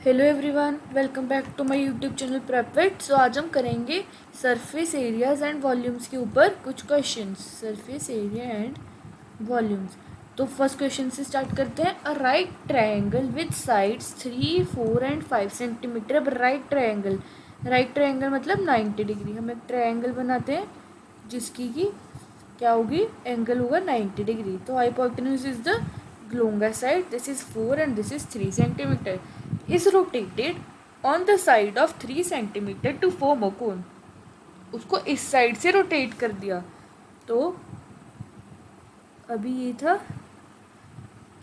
Hello everyone, welcome back to my YouTube channel PrepWit. So आज हम करेंगे surface areas and volumes के ऊपर कुछ questions. Surface area and volumes. तो फर्स्ट क्वेश्चन से स्टार्ट करते हैं। A right triangle with sides 3, 4 and 5 centimetre. अब राइट ट्रायंगल मतलब 90 डिग्री। हम एक ट्रायंगल बनाते हैं जिसकी की क्या होगी, एंगल होगा 90 डिग्री। तो hypotenuse is the longer side, this is 4 and this is 3 centimeter, is rotated on the side of 3 centimeter to form a cone। उसको इस साइड से रोटेट कर दिया। तो अभी ये था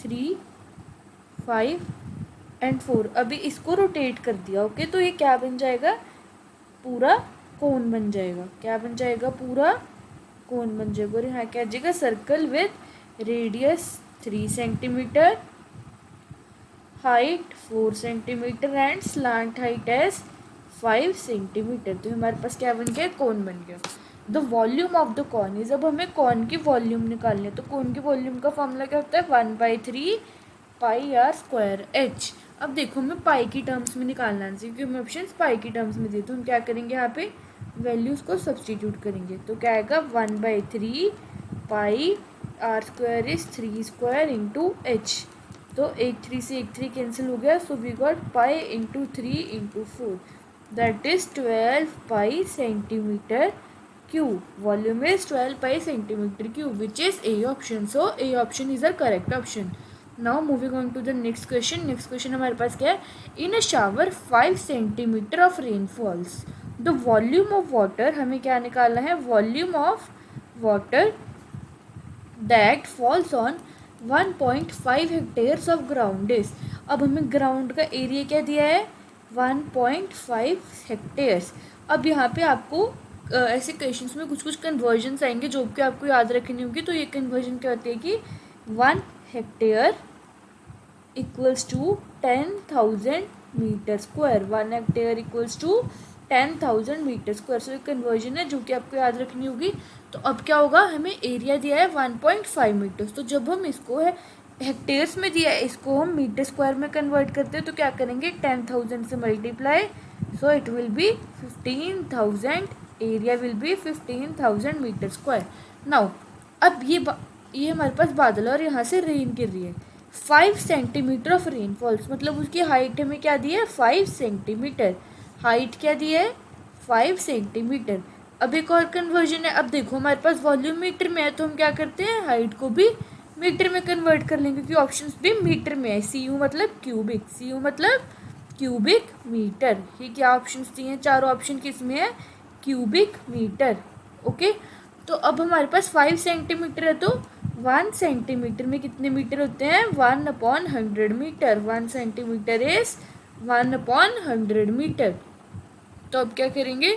3, 5 एंड 4, अभी इसको रोटेट कर दिया। ओके, तो ये क्या बन जाएगा, पूरा कोन बन जाएगा। क्या बन जाएगा, पूरा कोन बन जाएगा। और यहाँ क्या आ जाएगा, circle with radius 3 centimetre, height 4 centimetre and slant height as 5 centimetre. तो हमारे पास क्या बन गया, कोन बन गया। The volume of the cone is, अब हमें कॉन की वॉल्यूम निकालनी है। तो कॉन की वॉल्यूम का फॉर्मूला क्या होता है, 1/3 पाई आर स्क्वायर एच। अब देखो हमें पाई की टर्म्स में निकालना है, क्योंकि हमें ऑप्शन पाई की टर्म्स में दिए। तो हम क्या करेंगे, यहाँ पे वैल्यूज़ को सब्सटीट्यूट करेंगे। तो क्या आएगा, 1/3 pi are square is 3 square into h. तो एक 3 से एक 3 कैंसिल हो गया। So we got pi into 3 into 4, that is 12 pi centimetre cube. Volume is 12 pi centimetre cube, which is A option. So A option is a correct option. Now moving on to the next question. Next question हमारे पास क्या है, in a shower 5 centimetre of rain false, the volume of water, हमें क्या निकालना है, volume of water that falls on 1.5 hectares of ground is. अब हमें ग्राउंड का एरिया क्या दिया है, 1.5 हेक्टेयर्स। अब यहाँ पे आपको ऐसे क्वेश्चंस में कुछ कुछ कन्वर्जन्स आएंगे जो कि आपको याद रखनी होगी। तो ये कन्वर्जन क्या होती है कि 1 hectare equals to 10,000 metre square. 1 hectare equals to 10,000 metre square. So एक कन्वर्जन है जो कि आपको याद रखनी होगी। तो अब क्या होगा, हमें एरिया दिया है 1.5 मीटर्स। तो जब हम इसको है हेक्टेयर्स में दिया है, इसको हम मीटर स्क्वायर में कन्वर्ट करते हैं। तो क्या करेंगे, 10,000 से multiply, so it will be 15,000, area will be 15,000 metre square. Now अब ये हमारे पास बादल है और यहाँ से रेन गिर रही है। 5 सेंटीमीटर ऑफ रेनफॉल्स, मतलब उसकी हाइट हमें क्या दी है, 5 सेंटीमीटर। हाइट क्या दी है, 5 सेंटीमीटर। अब एक और कन्वर्जन है। अब देखो हमारे पास वॉल्यूम मीटर में है, तो हम क्या करते हैं, हाइट को भी मीटर में कन्वर्ट कर लेंगे, क्योंकि ऑप्शंस भी मीटर में है। CU मतलब क्यूबिक, CU मतलब क्यूबिक मीटर। ये क्या ऑप्शंस दिए हैं, चारों ऑप्शन किस में है, क्यूबिक मीटर। ओके, तो अब हमारे पास 5 सेंटीमीटर है, तो 1 सेंटीमीटर में कितने मीटर होते हैं, 1/100 मीटर। 1 centimetre is 1/100 metre. तो अब क्या करेंगे,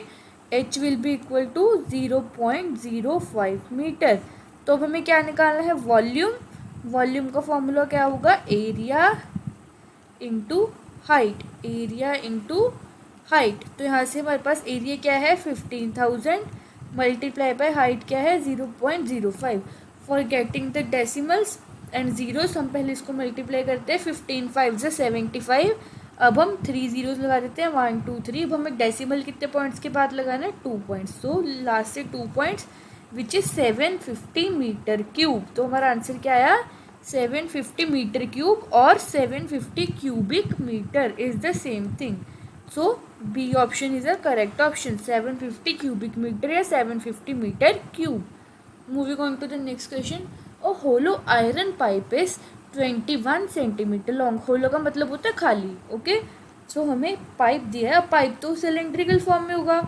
H will be equal to 0.05 metre. तो अब हमें क्या निकालना है, वॉल्यूम। वॉल्यूम का फॉर्मूला क्या होगा, area into height, area into height. तो यहाँ से हमारे पास एरिया क्या है, 15,000 मल्टीप्लाई बाय हाइट क्या है, 0.05। For getting the decimals and zeros, हम पहले इसको मल्टीप्लाई करते हैं। 15 5 से 75। अब हम 3 जीरोस लगा देते हैं, 1 2 3। अब हमें डेसिमल कितने पॉइंट्स के बाद लगाना है, 2 पॉइंट्स। सो लास्ट से 2 points, which is 750 metre cube. तो हमारा आंसर क्या आया, 750 मीटर क्यूब, और 750 cubic metre is the same thing. So B option is a correct option, 750 cubic metre या 750 metre cube. Moving on to the next question. A hollow iron pipe is 21 centimetre long. Hollow का मतलब होता है खाली। Okay, सो हमें pipe दिया है। अब पाइप तो सिलेंड्रिकल फॉर्म में होगा।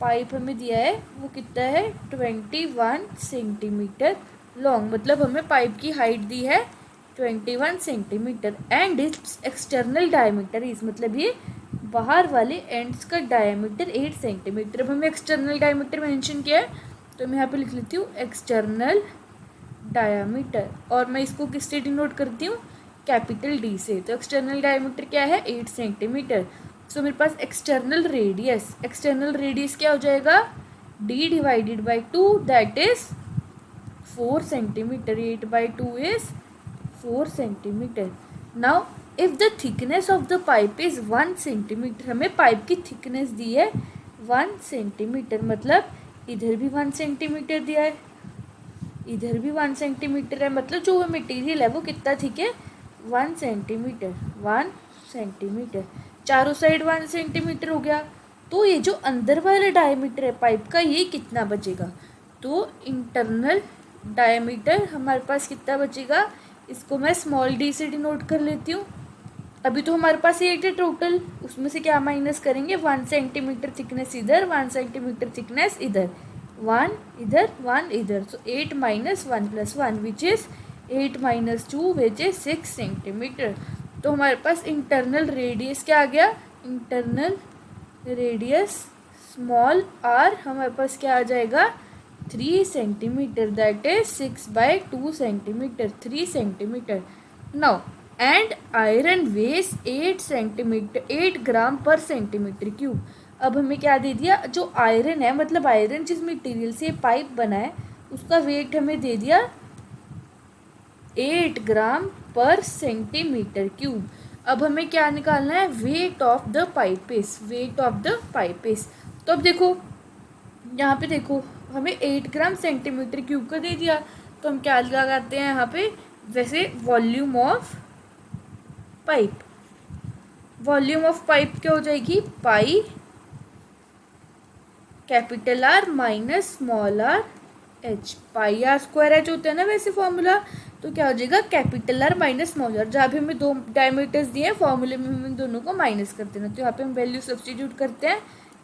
पाइप हमें दिया है वो कितना है, 21 सेंटीमीटर लॉन्ग, मतलब हमें पाइप की हाइट दी है 21 centimetre. And it's external diameter is, मतलब ये बाहर वाले एंड्स का डायमीटर 8 सेंटीमीटर। अब हमें एक्सटर्नल डायमीटर मेंशन किया है, तो मैं यहाँ पे लिख लेती हूँ एक्सटर्नल डायमीटर, और मैं इसको किस से डिनोट करती हूँ, कैपिटल D से। तो एक्सटर्नल डायमीटर क्या है, 8 सेंटीमीटर। सो मेरे पास एक्सटर्नल रेडियस क्या हो जाएगा, D divided by 2, that is 4 centimetre. 8/2 is 4 centimetre. Now if the thickness of the pipe is 1 centimetre, हमें पाइप की थिकनेस दी है 1 सेंटीमीटर, मतलब इधर भी 1 सेंटीमीटर दिया है, इधर भी 1 सेंटीमीटर है, मतलब जो मटेरियल है वो कितना थिक है 1 सेंटीमीटर, 1 सेंटीमीटर, चारों साइड 1 सेंटीमीटर हो गया। तो ये जो अंदर वाला डायमीटर है पाइप का ये कितना बचेगा, तो इंटरनल डायमीटर हमारे पास कितना बचेगा, इसको मैं स्मॉल डी से डिनोट कर लेती हूँ। अभी तो हमारे पास ये है टोटल, उसमें से क्या माइनस करेंगे, 1 सेंटीमीटर थिकनेस इधर, 1 सेंटीमीटर थिकनेस इधर, 1 इधर 1 इधर, सो 8 minus 1 plus 1 which is 8 minus 2 which is 6 centimetre. तो हमारे पास इंटरनल रेडियस क्या आ गया, इंटरनल रेडियस स्मॉल आर हमारे पास क्या आ जाएगा 3 centimetre, that is 6/2 centimetre, 3 centimetre. Now and iron वेस 8 सेंटीमीटर 8 ग्राम पर सेंटीमीटर क्यूब। अब हमें क्या दे दिया, जो आयरन है मतलब आयरन जिस मटेरियल से पाइप बना है उसका वेट हमें दे दिया 8 ग्राम पर सेंटीमीटर क्यूब। अब हमें क्या निकालना है, weight of the pipes, weight of the pipes. तो अब देखो यहाँ पे देखो हमें 8 ग्राम सेंटीमीटर क्यूब का दे दिया, तो हम क्या लगाते हैं यहाँ पे, वैसे volume of pipe, volume of pipe क्या हो जाएगी, pi capital R minus small R H, pi are square H होता है ना वैसे फॉर्मूला, तो क्या हो जाएगा capital R minus small R, जहाँ भी हमें दो डायमीटर्स दिए हैं फॉर्मूले में हमें दोनों को माइनस कर देना, तो यहाँ पे हम वैल्यू सब्सटीट्यूट करते हैं,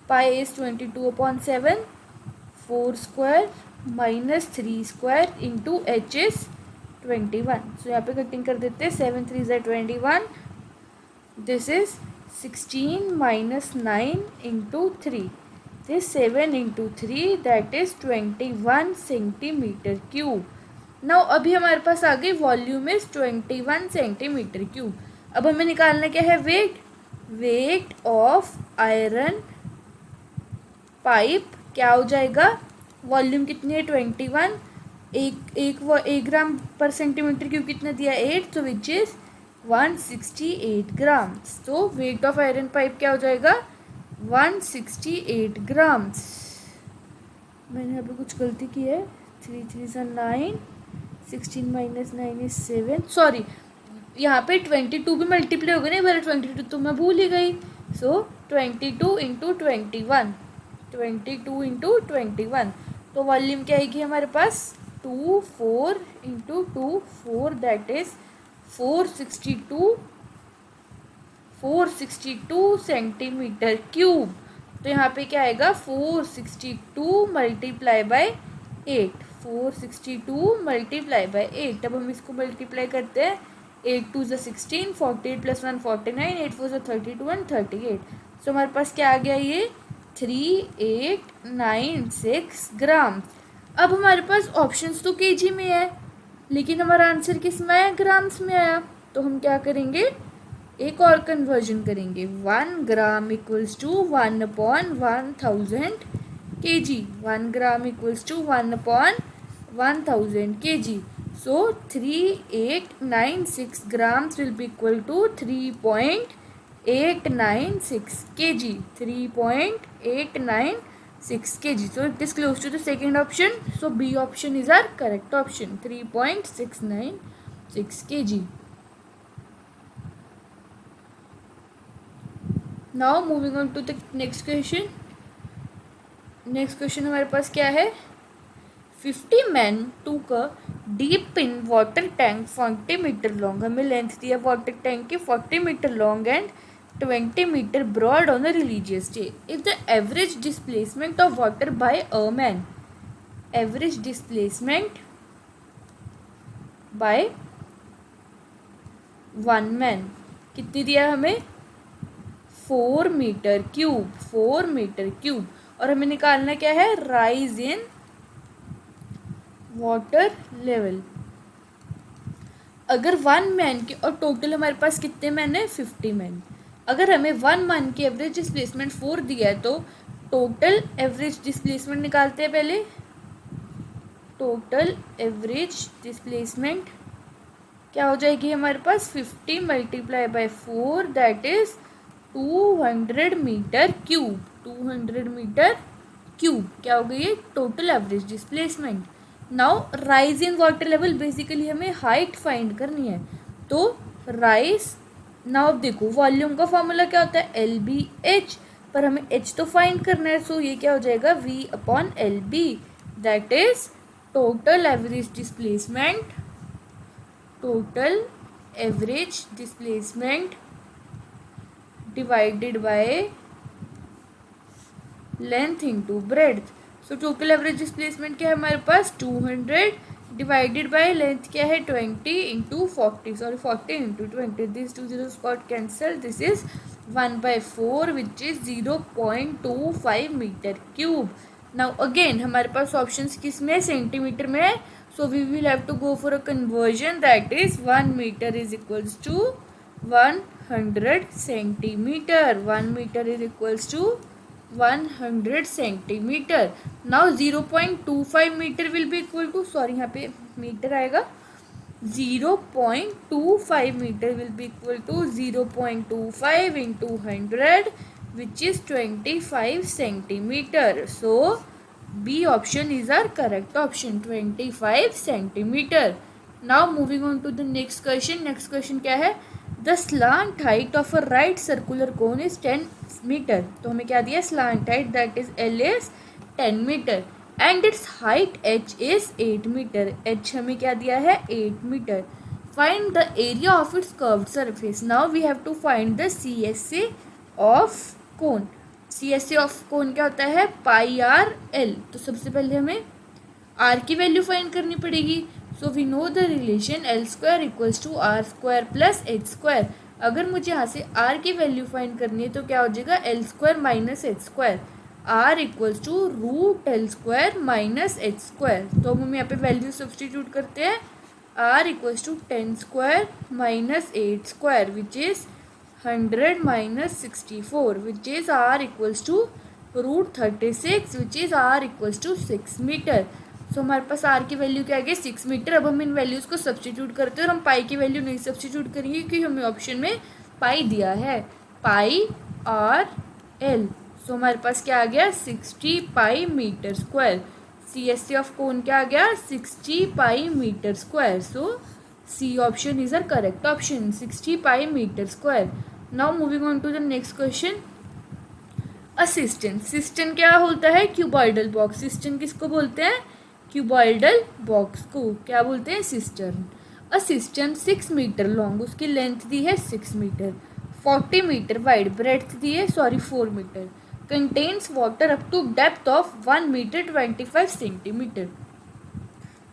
pi is 22/7, 4 square minus 3 square into H is 21, सो यहाँ पे कटिंग कर देते हैं, 7 3 ज़ा 21, this is 16 minus 9 into 3, this 7 into 3 that is 21 centimetre cube. Now अभी हमारे पास आ गई वॉल्यूम इज 21 सेंटीमीटर क्यूब। अब हमें निकालना क्या है, weight, weight of iron pipe क्या हो जाएगा, वॉल्यूम कितनी है 21, एक ग्राम पर सेंटीमीटर क्यूब कितना दिया 8, तो विच इज 168 ग्राम्स। तो वेट ऑफ आयरन पाइप क्या हो जाएगा 168 ग्राम्स। मैंने यहाँ पे कुछ गलती की है, 3 3 ज़ा 9, 16 माइनस 9 इज 7, सॉरी यहाँ पे 22 भी मल्टीप्लाई हो गया नहीं, मेरा 22 तो मैं भूल ही गई, सो 22 इंटू 21, 22 इंटू 21, तो वॉल्यूम क्या आएगी हमारे पास 2 4 into 2 4, that is 462 centimetre cube. तो यहाँ पे क्या आएगा 462 मल्टीप्लाई बाय 8, 462 मल्टीप्लाई बाय 8। अब हम इसको मल्टीप्लाई करते हैं, 8 2 ज़ा 16, 48 प्लस 1 49, 8 4 ज़ा 32 एंड 38। सो हमारे पास क्या आ गया, ये 3896 ग्राम। अब हमारे पास ऑप्शंस तो केजी में है लेकिन हमारा आंसर किस में आया, ग्राम्स में आया, तो हम क्या करेंगे, एक और कन्वर्जन करेंगे, 1 gram equals to 1/1000 kg, 1 gram equals to 1/1000 kg, so 3896 grams will be equal to 3.896 kg, 3.896 kg, so it is close to the second option, so B option is our correct option, 3.696 kg. Now moving on to the next question. Next question हमारे पास क्या है, 50 men took a deep in water tank 40 metre long, हमें length दिया water tank की 40 metre long and 20 metre broad on a religious day. If the average displacement of water by a man, average displacement by 1 man कितनी दिया हमें 4 metre cube, 4 metre cube, और हमें निकालना क्या है, राइज इन वाटर लेवल। अगर 1 मैन की, और टोटल हमारे पास कितने मैन है 50 मैन, अगर हमें 1 मैन की एवरेज डिस्प्लेसमेंट 4 दिया है तो टोटल एवरेज डिस्प्लेसमेंट निकालते हैं पहले, टोटल एवरेज डिस्प्लेसमेंट क्या हो जाएगी हमारे पास 50 multiply by 4 that is 200 metre cube. 200 metre cube क्या हो गई है total average displacement. Now rise in water level, basically हमें हाइट फाइंड करनी है। तो राइज, नाउ देखो वॉल्यूम का फॉर्मूला क्या होता है LBH, पर हमें H तो फाइंड करना है। सो ये क्या हो जाएगा V/LB that is total average displacement. Total average displacement divided by length into breadth. So total average displacement क्या है हमारे पास 200 डिवाइडेड बाय लेंथ क्या है 20 into 40 into 20, this 2 zeros got cancelled, this is 1/4 which is 0.25 metre cube. Now again हमारे पास options किस में centimetre में है, so we will have to go for a conversion that is 1 metre is equals to 100 centimetre. 1 metre is equals to 100 centimetre. Now 0.25 metre will be equal to, sorry यहाँ पे metre आएगा, 0.25 metre will be equal to 0.25 into 100 which is 25 centimetre. So B option is our correct option, 25 centimetre. Now moving on to the next question. Next question क्या है, the slant height of a right circular cone is 10 metre. तो हमें क्या दिया slant height that is L is 10 metre and its height H is 8 metre. H हमें क्या दिया है 8 metre. Find the area of its curved surface. Now we have to find the CSA of cone. CSA of cone क्या होता है πRL। तो सबसे पहले हमें R की वैल्यू फाइंड करनी पड़ेगी। So we know the relation L² equals to R² plus H²। अगर मुझे यहाँ से R की वैल्यू फाइंड करनी है तो क्या हो जाएगा L² minus H²। R equals to √L² minus H²। तो हम यहाँ पे वैल्यू सब्सटीट्यूट करते हैं। R equals to 10² minus 8² which is 100 minus 64 which is R equals to √36 which is R equals to 6 metre. So हमारे पास R की value क्या आ गई 6 मीटर। अब हम इन वैल्यूज़ को सब्सटीट्यूट करते हैं और हम पाई की वैल्यू नहीं सब्सटीट्यूट करेंगे क्योंकि हमें ऑप्शन में पाई दिया है πRL। सो हमारे पास क्या आ गया 60 pi metre square. CSA of cone क्या आ गया 60 pi metre square. So C option is a correct option 60 pi metre square. Now moving on to the next question. Assistant, cistern क्या होता है क्यूबॉइडल बॉक्स। सिस्टन किसको बोलते हैं क्यूबॉइडल बॉक्स को क्या बोलते हैं cistern. A cistern 6 metre long, उसकी लेंथ दी है 6 मीटर, 40 मीटर वाइड, ब्रेड्थ दी है 4 metre, contains water up to depth of 1 metre 25 centimetre.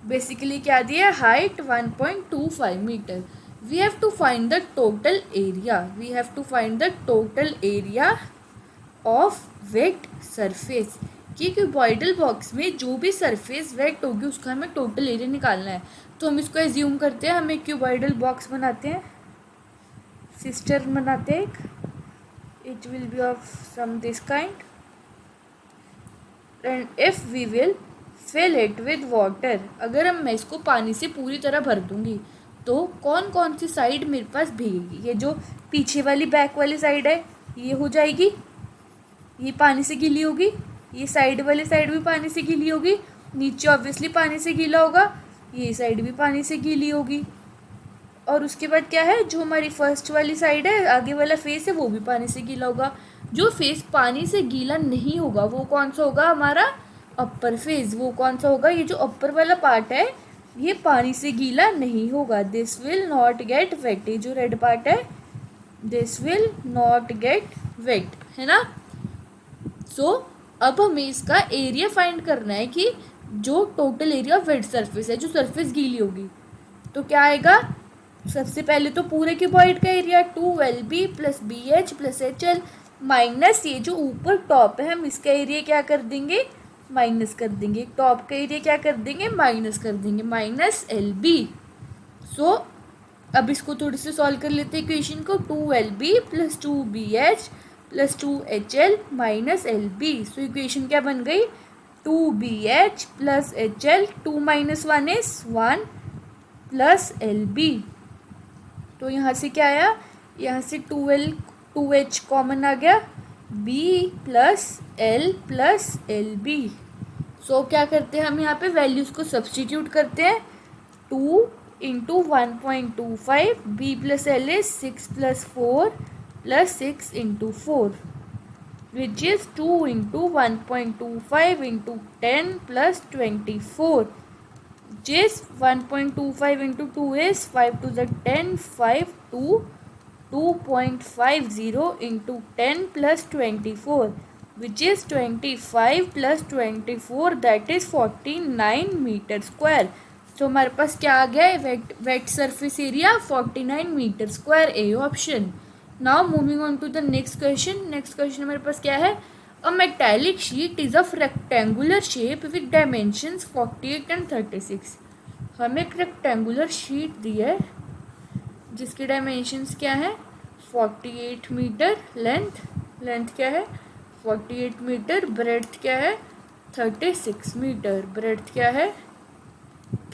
Basically क्या दिया height 1.25 metre. We have to find the total area. We have to find the total area of wet surface. कि cuboidal box में जो भी surface wait होगी उसका हमें total area निकालना है। तो हम इसको एज्यूम करते हैं, हमें क्यूबॉइडल बॉक्स बनाते हैं, सिस्टर्न बनाते हैं एक, it will be of some this kind and if we will fill it with water. अगर मैं इसको पानी से पूरी तरह भर दूंगी तो कौन कौन सी साइड मेरे पास भीगेगी। ये जो पीछे वाली बैक वाली साइड है ये हो जाएगी, ये पानी से गीली होगी, ये साइड वाली साइड भी पानी से गीली होगी, नीचे ऑब्वियसली पानी से गीला होगा, ये साइड भी पानी से गीली होगी। और उसके बाद क्या है जो हमारी फर्स्ट वाली साइड है आगे वाला फेस है वो भी पानी से गीला होगा। जो फेस पानी से गीला नहीं होगा वो कौन सा होगा हमारा अपर फेस। वो कौन सा होगा ये जो अपर वाला पार्ट है ये पानी से गीला नहीं होगा, this will not get wet. ये जो रेड पार्ट है this will not get wet, है ना। सो अब हमें इसका एरिया फाइंड करना है कि जो total area of wet surface है, जो सरफेस गीली होगी तो क्या आएगा। सबसे पहले तो पूरे क्यूबॉइड का area 2LB plus BH plus HL minus ये जो ऊपर टॉप है हम इसका एरिया क्या कर देंगे माइनस कर देंगे, टॉप का एरिया क्या कर देंगे माइनस कर देंगे, माइनस LB। सो अब इसको थोड़ी सी सॉल्व कर लेते हैं इक्वेशन को, 2LB plus 2BH plus 2HL minus LB। So equation क्या बन गई 2BH plus HL, 2 - 1 is 1 plus LB। तो यहाँ से क्या आया, यहाँ से 2H कॉमन आ गया, B plus L plus LB। सो क्या करते हैं हम यहाँ पे वैल्यूज़ को सब्सटीट्यूट करते हैं, 2 into 1.25, B plus L is 6 plus 4 plus 6 into 4 which is 2 into 1.25 into 10 plus 24, which is 1.25 into 2 is 5 to the 10, 5 to 2.50 into 10 plus 24, which is 25 plus 24, that is 49 metre square. तो हमारे पास क्या आ गया है, wet surface area 49 metre square, A option. Now moving on to the next question. Next question हमारे पास क्या है, a metallic sheet is of rectangular shape with dimensions 48 and 36। हमें एक रेक्टेंगुलर शीट दी है जिसके डायमेंशंस क्या है, 48 मीटर, लेंथ क्या है 48 मीटर, ब्रेड्थ क्या है 36 मीटर, ब्रेड्थ क्या है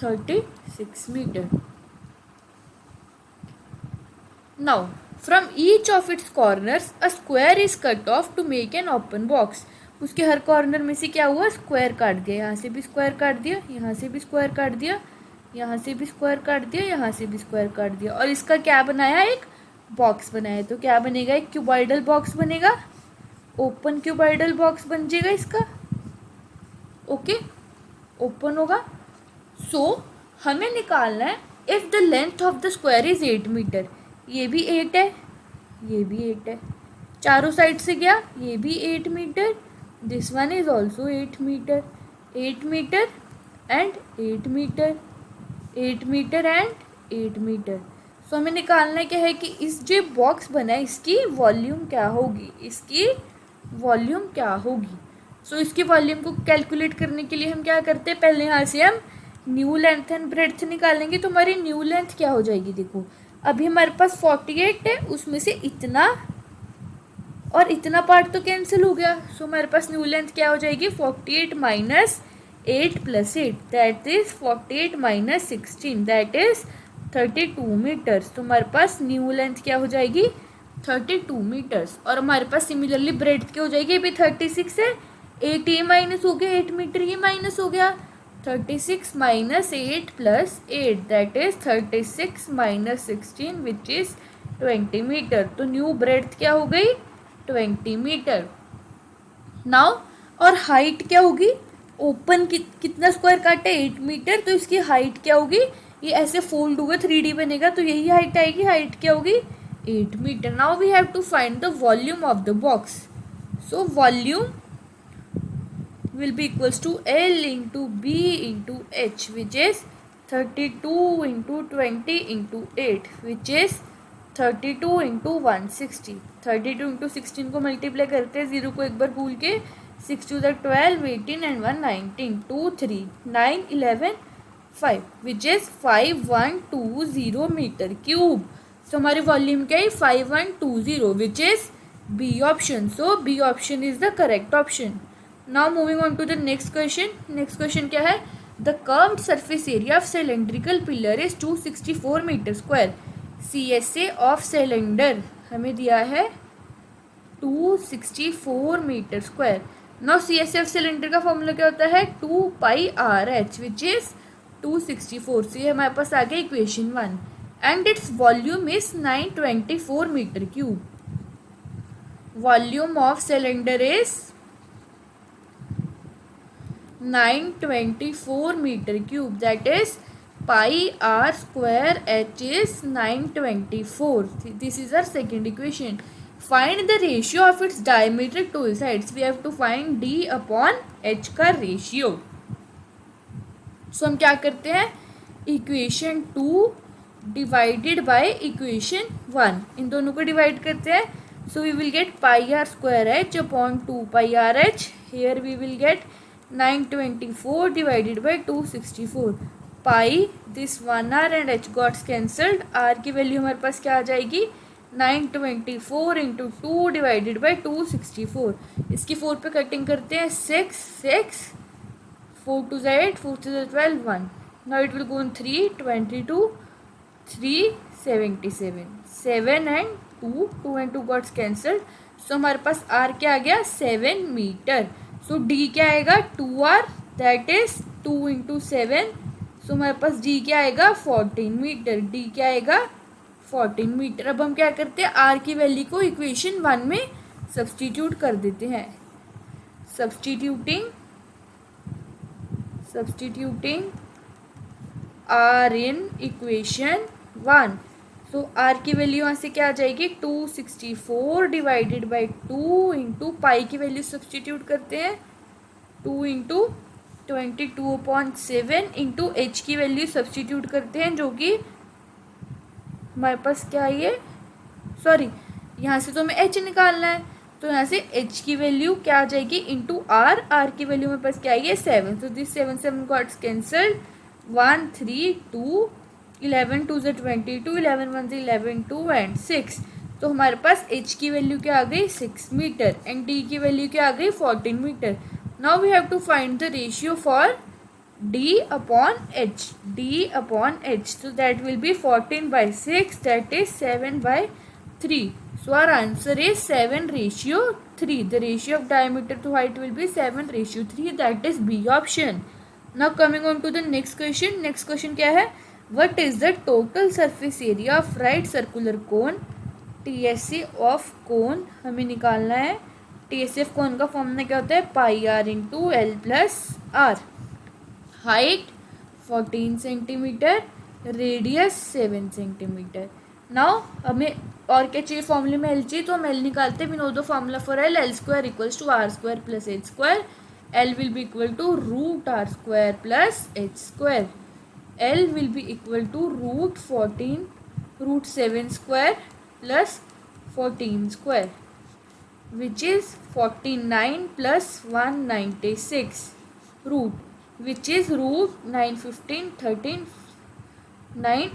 36 metre. Now from each of its corners a square is cut off to make an open box. उसके हर कॉर्नर में से क्या हुआ, स्क्वायर काट दिया, यहाँ से भी स्क्वायर काट दिया, यहाँ से भी स्क्वायर काट दिया, यहाँ से भी स्क्वायर काट दिया, यहाँ से भी स्क्वायर काट दिया, और इसका क्या बनाया, एक बॉक्स बनाया। तो क्या बनेगा, एक क्यूबॉइडल बॉक्स बनेगा, ओपन क्यूबॉइडल बॉक्स बन जाएगा इसका, ओके ओपन होगा। सो हमें निकालना है if the length of the square is 8 metre, ये भी 8 है, ये भी 8 है, चारों साइड से गया, ये भी 8 metre, this one is also 8 metre, 8 metre and 8 metre, 8 metre and 8 metre. So हमें निकालना क्या है कि इस जो बॉक्स बना है इसकी वॉल्यूम क्या होगी, इसकी वॉल्यूम क्या होगी। सो इसकी वॉल्यूम को कैलकुलेट करने के लिए हम क्या करते हैं, पहले यहाँ से हम न्यू लेंथ एंड ब्रेड्थ निकालेंगे। तो हमारी न्यू लेंथ क्या हो जाएगी, देखो अभी हमारे पास 48 है, उसमें से इतना और इतना पार्ट तो कैंसिल हो गया। सो हमारे पास न्यू लेंथ क्या हो जाएगी, 48 minus 8 plus 8, that is 48 minus 16, that is 32 metres. तो हमारे पास न्यू लेंथ क्या हो जाएगी, 32 मीटर्स। और हमारे पास सिमिलरली ब्रेड्थ क्या हो जाएगी, अभी 36 है, 8 ये माइनस हो गया, 8 मीटर ये माइनस हो गया, 36 minus 8 plus 8, that is 36 minus 16 which is 20 metre. तो न्यू ब्रेड्थ क्या हो गई, 20 मीटर। नाउ और हाइट क्या होगी, ओपन कितना स्क्वायर काटा है 8 मीटर, तो इसकी हाइट क्या होगी, ये ऐसे फोल्ड होगा 3D बनेगा, तो यही हाइट आएगी, हाइट क्या होगी 8 metre. Now we have to find the volume of the box. So volume will be equals to L into B into H, which is 32 into 20 into 8, which is 32 into 160। 32 into 16 को multiply करते हैं, 0 को एक बार भूल के, 6 to the 12, 18 and 1 19, 2 3 9 11 5, which is 5120 metre cube. So हमारी volume क्या है 5120, which is B option. So B option is the correct option. Now moving on to the next question. Next question क्या है, the curved surface area of cylindrical pillar is 264 metre square. CSA of cylinder हमें दिया है 264 metre square. Now CSA of cylinder का formula क्या होता है, 2 पाई RH which is 264। so ये हमारे पास आ गया equation 1 and its volume is 924 metre cube. Volume of cylinder is 924 meter cube, that is pi r square h is 924. This is our second equation. Find the ratio of its diameter to sides. We have to find d upon h का ratio. So हम क्या करते हैं, equation 2 divided by equation 1, इन दोनों को divide करते हैं। So we will get pi are square H upon 2 pi R H. Here we will get 924 divided by 264 pi, this 1 r and h got cancelled, r की value हमारे पास क्या आ जाएगी 924 इंटू 2 डिवाइडेड बाई 264। इसकी 4 पे cutting करते हैं, 6 6 4 to the 8, 4 to the 12 1। Now it will go in 3 22 3 77, 7 and 2, 2 and 2 gets cancelled, so हमारे पास आर क्या आ गया 7 मीटर. सो डी क्या आएगा 2r, दैट इज 2 इंटू 7. सो हमारे पास डी क्या आएगा 14 मीटर. डी क्या आएगा 14 मीटर. अब हम क्या करते हैं, आर की वैल्यू को इक्वेशन 1 में सब्सटीट्यूट कर देते हैं. Substituting R in equation 1. So R की वैल्यू यहाँ से क्या आ जाएगी 264 डिवाइडेड बाई 2 इंटू पाई की वैल्यू सब्सटीट्यूट करते हैं 2 इंटू 22/7 इंटू एच की वैल्यू सब्सटीट्यूट करते हैं जो कि हमारे पास क्या है ये, सॉरी यहाँ से तो हमें एच निकालना है, तो यहाँ से एच की वैल्यू क्या आ जाएगी इंटू आर. आर की वैल्यू मेरे पास क्या है 7. So this 7 gots cancelled. 1 3 2, 11 2 से 22, 11 1 से 11 2 एंड 6. तो हमारे पास एच की वैल्यू क्या आ गई 6 मीटर एंड डी की वैल्यू क्या आ गई 14 metre. Now we have to find the ratio for d upon h. d upon h, so that will be 14/6, that is 7/3. So our answer is 7:3. The ratio of diameter to height will be 7:3, that is B option. Now coming on to the next question. Next question क्या है, what is the total surface area of right circular cone TSC of cone. हमें निकालना है. TSC of cone का formula क्या होता है, pi r into L plus R. Height 14 centimetre, radius 7 centimetre. Now हमें और क्या चाहिए, फॉर्मूले में एल चाहिए, तो हम एल निकालते हैं. We know the formula for L, L square equals to R square plus H square. L will be equal to root R square plus H square. L will be equal to root 7 square plus 14 square which is 49 plus 196 root which is root 9 15 13 9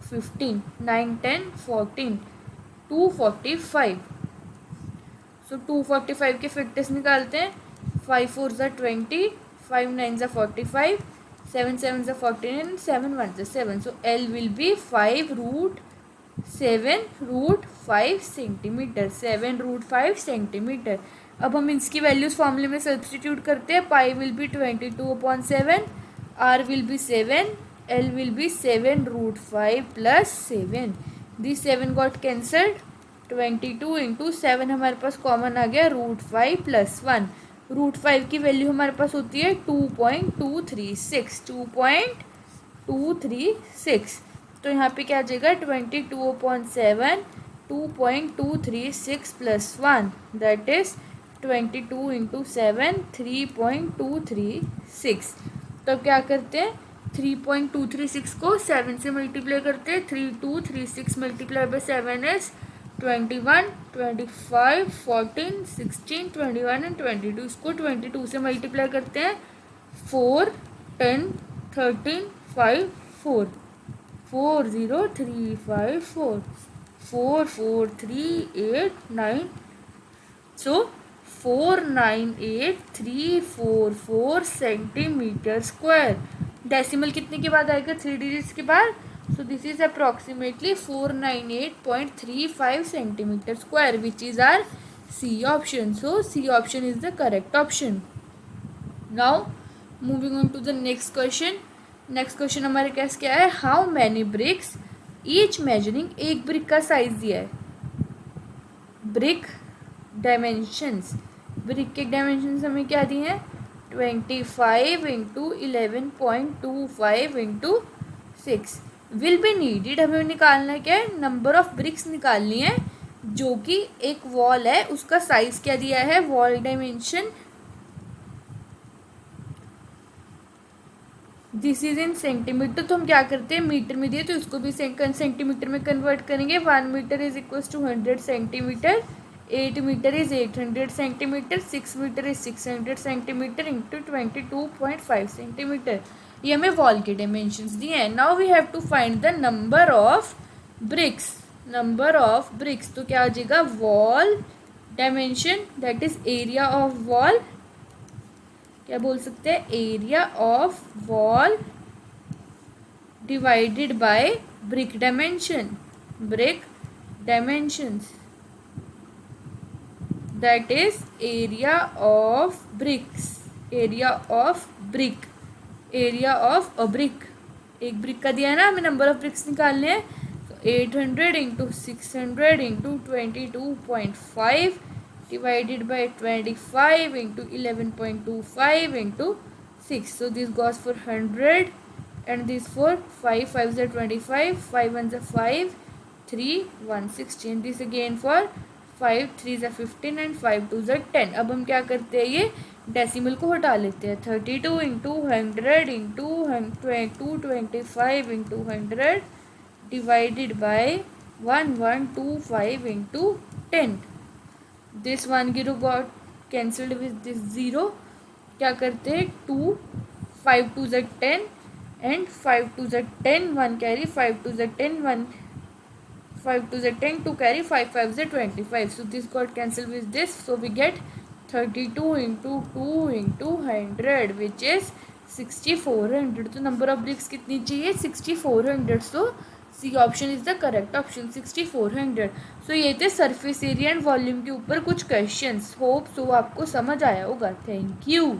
15 9 10 14 245. सो 245 के factors निकालते हैं. 5 4 ज़ा 20, 5 9 ज़ा 45, 7 7 ज़ा 14, 7 1 ज़ा 7. So L will be 5 root 7 root 5 centimetre. 7 root 5 centimetre. अब हम इसकी वैल्यूज फॉर्मूले में सब्सटीट्यूट करते हैं. Pi will be 22/7, r will be 7, l will be 7 root 5 plus 7. This 7 got cancelled. 22 into 7 हमारे पास कॉमन आ गया रूट 5 प्लस 1. रूट 5 की वैल्यू हमारे पास होती है 2.236. 2.236. तो यहाँ पे क्या आ जाएगा 22/7 2.236 प्लस 1, दैट इज 22 इंटू 7 3.236. तो क्या करते हैं 3.236 को 7 से मल्टीप्लाई करते हैं. 3236 मल्टीप्लाई बाई 7 इज 21 25 14 16 21 एंड 22. इसको 22 से मल्टीप्लाई करते हैं. 4 10 13 5 4 4 0 3 5 4 4 4 3 8 9. सो 498344 सेंटीमीटर स्क्वायर. डेसिमल कितने के बाद आएगा 3 डिजिट्स के बाद. So this is approximately 498.35 centimetre square which is our C option. So C option is the correct option. Now moving on to the next question. Next question हमारे पास क्या है, how many bricks each measuring. एक brick का size दिया है. Brick dimensions, brick के dimensions हमें क्या दिए हैं 25 into 11.25 into 6 will be needed. हमें निकालना क्या है, नंबर ऑफ ब्रिक्स निकालनी है जो कि एक वॉल है उसका साइज क्या दिया है, wall dimension. This is in centimetre. तो हम क्या करते हैं, मीटर में दिए तो इसको भी सेंटीमीटर में कन्वर्ट करेंगे. 1 metre is equal to 100 centimetre. 8 metre is 800 centimetre. 6 metre is 600 centimetre into 22.5 centimetre. ये हमें वॉल के डायमेंशंस दिए हैं. Now we have to find the number of bricks. Number of bricks तो क्या आ जाएगा, wall dimension that is area of wall. क्या बोल सकते हैं, area of wall divided by brick dimensions, that is area of bricks, area of brick, area of a brick. एक brick का दिया है ना, हमें नंबर ऑफ ब्रिक्स निकालने हैं. तो 800 into 600 into 22.5 divided by 25 into 11.25 into 6. So this goes for 100 and this for 5 5s are 25, 5 1s are 5, 3 1 16. This again for 5 3s are 15 and 5 2s are 10. अब हम क्या करते हैं, ये डेसिमल को हटा लेते हैं. 32 into 100 into 225 into 100 divided by 1125 into 10. This 1 0 got cancelled with this 0. क्या करते हैं, 2 5 2s are 10 and 5 2s are 10, 1 carry, 5 2s are 10, 1 5 2s are 10, 2 carry, 5 5s are 25. So this got cancelled with this. So we get 32 into 2 into 100 which is 6400. तो number of BRICS कितनी चाहिए, 6400. So C option is the correct option, 6400. So ये थे surface area and volume के ऊपर कुछ questions. Hope so आपको समझ आया होगा. Thank you.